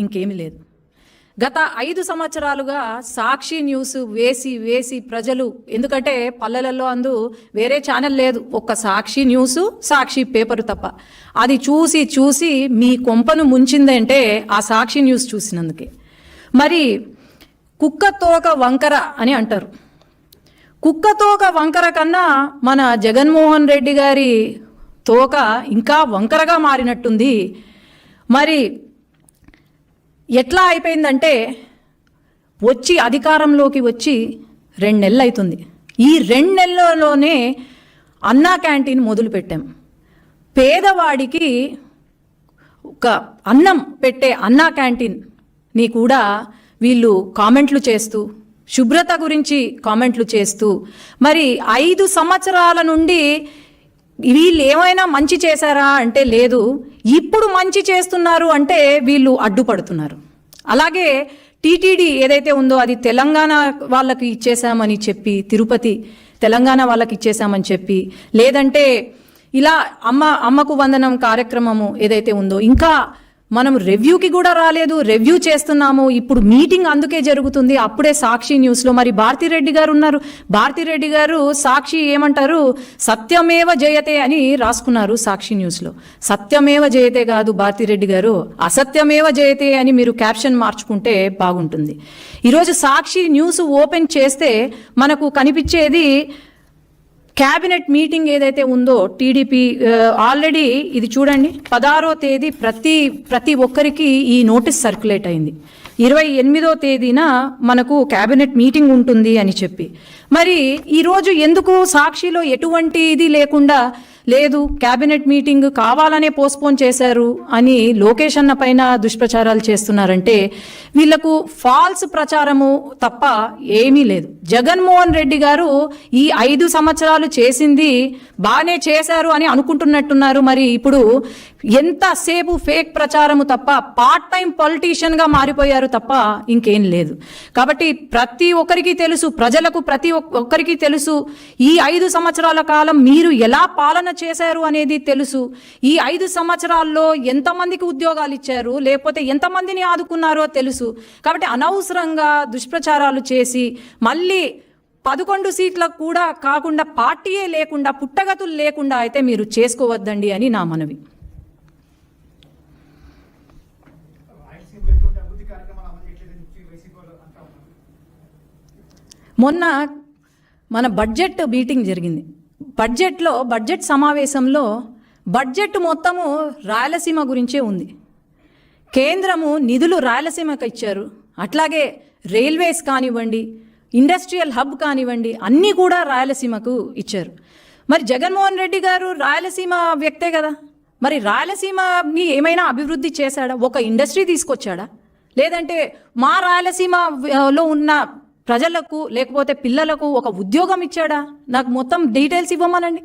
ఇంకేమీ లేదు. గత 5 సంవత్సరాలుగా సాక్షి న్యూస్ వేసి ప్రజలు, ఎందుకంటే పల్లెలలో వేరే ఛానల్ లేదు, ఒక్క సాక్షి న్యూస్, సాక్షి పేపరు తప్ప, అది చూసి మీ కొంపను ముంచిందంటే ఆ సాక్షి న్యూస్ చూసినందుకే. మరి కుక్కతోక వంకర అని అంటారు. కుక్కతోక వంకర కన్నా మన జగన్మోహన్ రెడ్డి గారి తోక ఇంకా వంకరగా మారినట్టుంది. మరి ఎట్లా అయిపోయిందంటే, అధికారంలోకి వచ్చి 2 నెలలు అవుతుంది. ఈ 2 నెలల్లోనే అన్నా క్యాంటీన్ మొదలుపెట్టాం. పేదవాడికి ఒక అన్నం పెట్టే అన్నా క్యాంటీన్ని కూడా వీళ్ళు కామెంట్లు చేస్తూ, శుభ్రత గురించి కామెంట్లు చేస్తూ, మరి 5 సంవత్సరాల నుండి వీళ్ళు ఏమైనా మంచి చేశారా అంటే లేదు, ఇప్పుడు మంచి చేస్తున్నారు అంటే వీళ్ళు అడ్డుపడుతున్నారు. అలాగే టీటీడీ ఏదైతే ఉందో అది తెలంగాణ వాళ్ళకి ఇచ్చేసామని చెప్పి, తిరుపతి తెలంగాణ వాళ్ళకి ఇచ్చేసామని చెప్పి, లేదంటే ఇలా అమ్మకు వందనం కార్యక్రమము ఏదైతే ఉందో ఇంకా మనం రివ్యూకి కూడా రాలేదు, రివ్యూ చేస్తున్నాము, ఇప్పుడు మీటింగ్ అందుకే జరుగుతుంది. అప్పుడే సాక్షి న్యూస్లో మరి భారతిరెడ్డి గారు ఉన్నారు. భారతిరెడ్డి గారు సాక్షి ఏమంటారు, సత్యమేవ జయతే అని రాసుకున్నారు సాక్షి న్యూస్లో. సత్యమేవ జయతే కాదు భారతిరెడ్డి గారు, అసత్యమేవ జయతే అని మీరు క్యాప్షన్ మార్చుకుంటే బాగుంటుంది. ఈరోజు సాక్షి న్యూస్ ఓపెన్ చేస్తే మనకు కనిపించేది క్యాబినెట్ మీటింగ్ ఏదైతే ఉందో టీడీపీ ఆల్రెడీ ఇది చూడండి, 16వ తేదీ ప్రతి ఒక్కరికి ఈ నోటీస్ సర్క్యులేట్ అయింది. 28వ తేదీన మనకు క్యాబినెట్ మీటింగ్ ఉంటుంది అని చెప్పి, మరి ఈరోజు ఎందుకు సాక్షిలో ఎటువంటి ఇది లేకుండా లేదు, క్యాబినెట్ మీటింగ్ కావాలనే పోస్ట్పోన్ చేశారు అని లోకేష్ అన్న పైన దుష్ప్రచారాలు చేస్తున్నారంటే వీళ్లకు ఫాల్స్ ప్రచారము తప్ప ఏమీ లేదు. జగన్మోహన్ రెడ్డి గారు ఈ 5 సంవత్సరాలు చేసింది బాగానే చేశారు అని అనుకుంటున్నట్టున్నారు. మరి ఇప్పుడు ఎంతసేపు ఫేక్ ప్రచారము తప్ప, పార్ట్ టైం పొలిటీషియన్గా మారిపోయారు తప్ప ఇంకేం లేదు. కాబట్టి ప్రతి ఒక్కరికి తెలుసు, ప్రజలకు ప్రతి ఒక్కరికి తెలుసు, ఈ 5 సంవత్సరాల కాలం మీరు ఎలా పాలన చేశారు అనేది తెలుసు. ఈ 5 సంవత్సరాల్లో ఎంతమందికి ఉద్యోగాలు ఇచ్చారు, లేకపోతే ఎంతమందిని ఆదుకున్నారో తెలుసు. కాబట్టి అనవసరంగా దుష్ప్రచారాలు చేసి మళ్ళీ 11 సీట్లకు కూడా కాకుండా, పార్టీయే లేకుండా, పుట్టగతులు లేకుండా అయితే మీరు చేసుకోవద్దండి అని నా మనవి. మొన్న మన బడ్జెట్ మీటింగ్ జరిగింది. బడ్జెట్ సమావేశంలో బడ్జెట్ మొత్తము రాయలసీమ గురించే ఉంది. కేంద్రము నిధులు రాయలసీమకు ఇచ్చారు, అట్లాగే రైల్వేస్ కానివ్వండి, ఇండస్ట్రియల్ హబ్ కానివ్వండి, అన్నీ కూడా రాయలసీమకు ఇచ్చారు. మరి జగన్మోహన్ రెడ్డి గారు రాయలసీమ వ్యక్తే కదా, మరి రాయలసీమని ఏమైనా అభివృద్ధి చేశాడా? ఒక ఇండస్ట్రీ తీసుకొచ్చాడా? లేదంటే మా రాయలసీమలో ఉన్న ప్రజలకు లేకపోతే పిల్లలకు ఒక ఉద్యోగం ఇచ్చాడా? నాకు మొత్తం డీటెయిల్స్ ఇవ్వమనండి.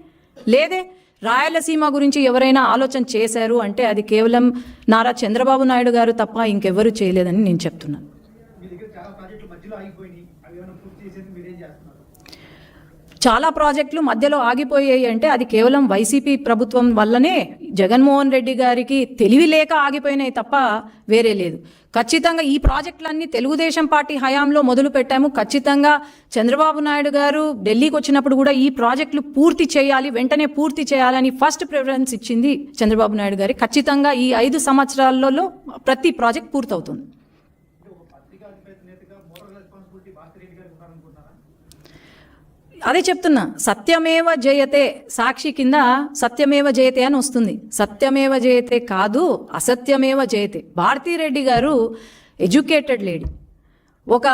లేదే, రాయలసీమ గురించి ఎవరైనా ఆలోచన చేశారు అంటే అది కేవలం నారా చంద్రబాబు నాయుడు గారు తప్ప ఇంకెవ్వరూ చేయలేదని నేను చెప్తున్నాను. చాలా ప్రాజెక్టులు మధ్యలో ఆగిపోయాయి అంటే అది కేవలం వైసీపీ ప్రభుత్వం వల్లనే, జగన్మోహన్ రెడ్డి గారికి తెలివి లేక ఆగిపోయినాయి తప్ప వేరే లేదు. ఖచ్చితంగా ఈ ప్రాజెక్టులన్నీ తెలుగుదేశం పార్టీ హయాంలో మొదలు పెట్టాము. ఖచ్చితంగా చంద్రబాబు నాయుడు గారు ఢిల్లీకి వచ్చినప్పుడు కూడా ఈ ప్రాజెక్టులు పూర్తి చేయాలి, వెంటనే పూర్తి చేయాలని ఫస్ట్ ప్రిఫరెన్స్ ఇచ్చింది చంద్రబాబు నాయుడు గారి. ఖచ్చితంగా ఈ 5 సంవత్సరాలలో ప్రతి ప్రాజెక్ట్ పూర్తవుతుంది. అదే చెప్తున్నా, సత్యమేవ జయతే, సాక్షి కింద సత్యమేవ జయతే అని వస్తుంది. సత్యమేవ జయతే కాదు, అసత్యమేవ జయతే. భారతిరెడ్డి గారు ఎడ్యుకేటెడ్ లేడీ, ఒక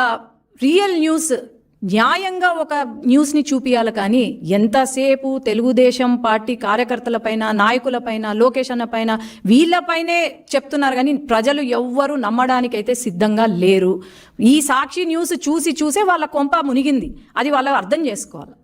రియల్ న్యూస్, న్యాయంగా ఒక న్యూస్ని చూపియాలి. కానీ ఎంతసేపు తెలుగుదేశం పార్టీ కార్యకర్తలపైన, నాయకులపైన, లోకేష్ అన్న పైన, వీళ్ళపైనే చెప్తున్నారు కానీ ప్రజలు ఎవ్వరూ నమ్మడానికైతే సిద్ధంగా లేరు. ఈ సాక్షి న్యూస్ చూసే వాళ్ళ కొంప మునిగింది, అది వాళ్ళు అర్థం చేసుకోవాలి.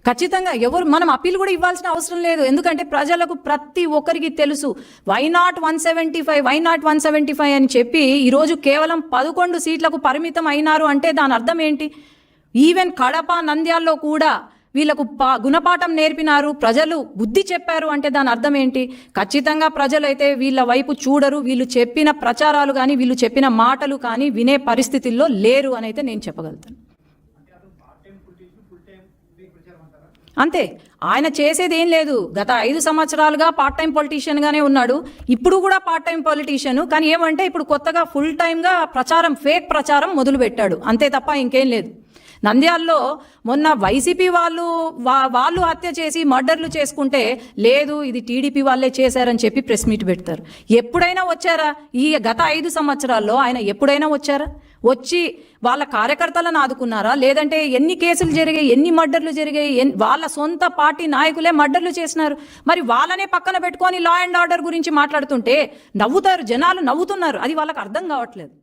ఖచ్చితంగా మనం అప్పీల్ కూడా ఇవ్వాల్సిన అవసరం లేదు. ఎందుకంటే ప్రజలకు ప్రతి ఒక్కరికి తెలుసు వై నాట్ 175 అని చెప్పి ఈరోజు కేవలం 11 సీట్లకు పరిమితం అయినారు అంటే దాని అర్థం ఏంటి? ఈవెన్ కడప, నంద్యాలలో కూడా వీళ్ళకు గుణపాఠం నేర్పినారు, ప్రజలు బుద్ధి చెప్పారు అంటే దాని అర్థం ఏంటి? ఖచ్చితంగా ప్రజలు అయితే వీళ్ళ వైపు చూడరు, వీళ్ళు చెప్పిన ప్రచారాలు కానీ వీళ్ళు చెప్పిన మాటలు కానీ వినే పరిస్థితుల్లో లేరు అని అయితే నేను చెప్పగలుగుతాను. అంతే, ఆయన చేసేది ఏం లేదు. గత 5 సంవత్సరాలుగా పార్ట్ టైం పొలిటీషియన్గానే ఉన్నాడు, ఇప్పుడు కూడా పార్ట్ టైం పొలిటీషియన్. కానీ ఏమంటే ఇప్పుడు కొత్తగా ఫుల్ టైమ్గా ప్రచారం, ఫేక్ ప్రచారం మొదలుపెట్టాడు, అంతే తప్ప ఇంకేం లేదు. నంద్యాలలో మొన్న వైసీపీ వాళ్ళు హత్య చేసి మర్డర్లు చేసుకుంటే లేదు ఇది టీడీపీ వాళ్ళే చేశారని చెప్పి ప్రెస్ మీట్ పెడతారు. ఎప్పుడైనా వచ్చారా? ఈ గత 5 సంవత్సరాల్లో ఆయన ఎప్పుడైనా వచ్చారా? వచ్చి వాళ్ళ కార్యకర్తలను ఆదుకున్నారా? లేదంటే ఎన్ని కేసులు జరిగాయి, ఎన్ని మర్డర్లు జరిగాయి? వాళ్ళ సొంత పార్టీ నాయకులే మర్డర్లు చేసినారు. మరి వాళ్ళనే పక్కన పెట్టుకొని లా అండ్ ఆర్డర్ గురించి మాట్లాడుతుంటే నవ్వుతారు, జనాలు నవ్వుతున్నారు. అది వాళ్ళకి అర్థం కావట్లేదు.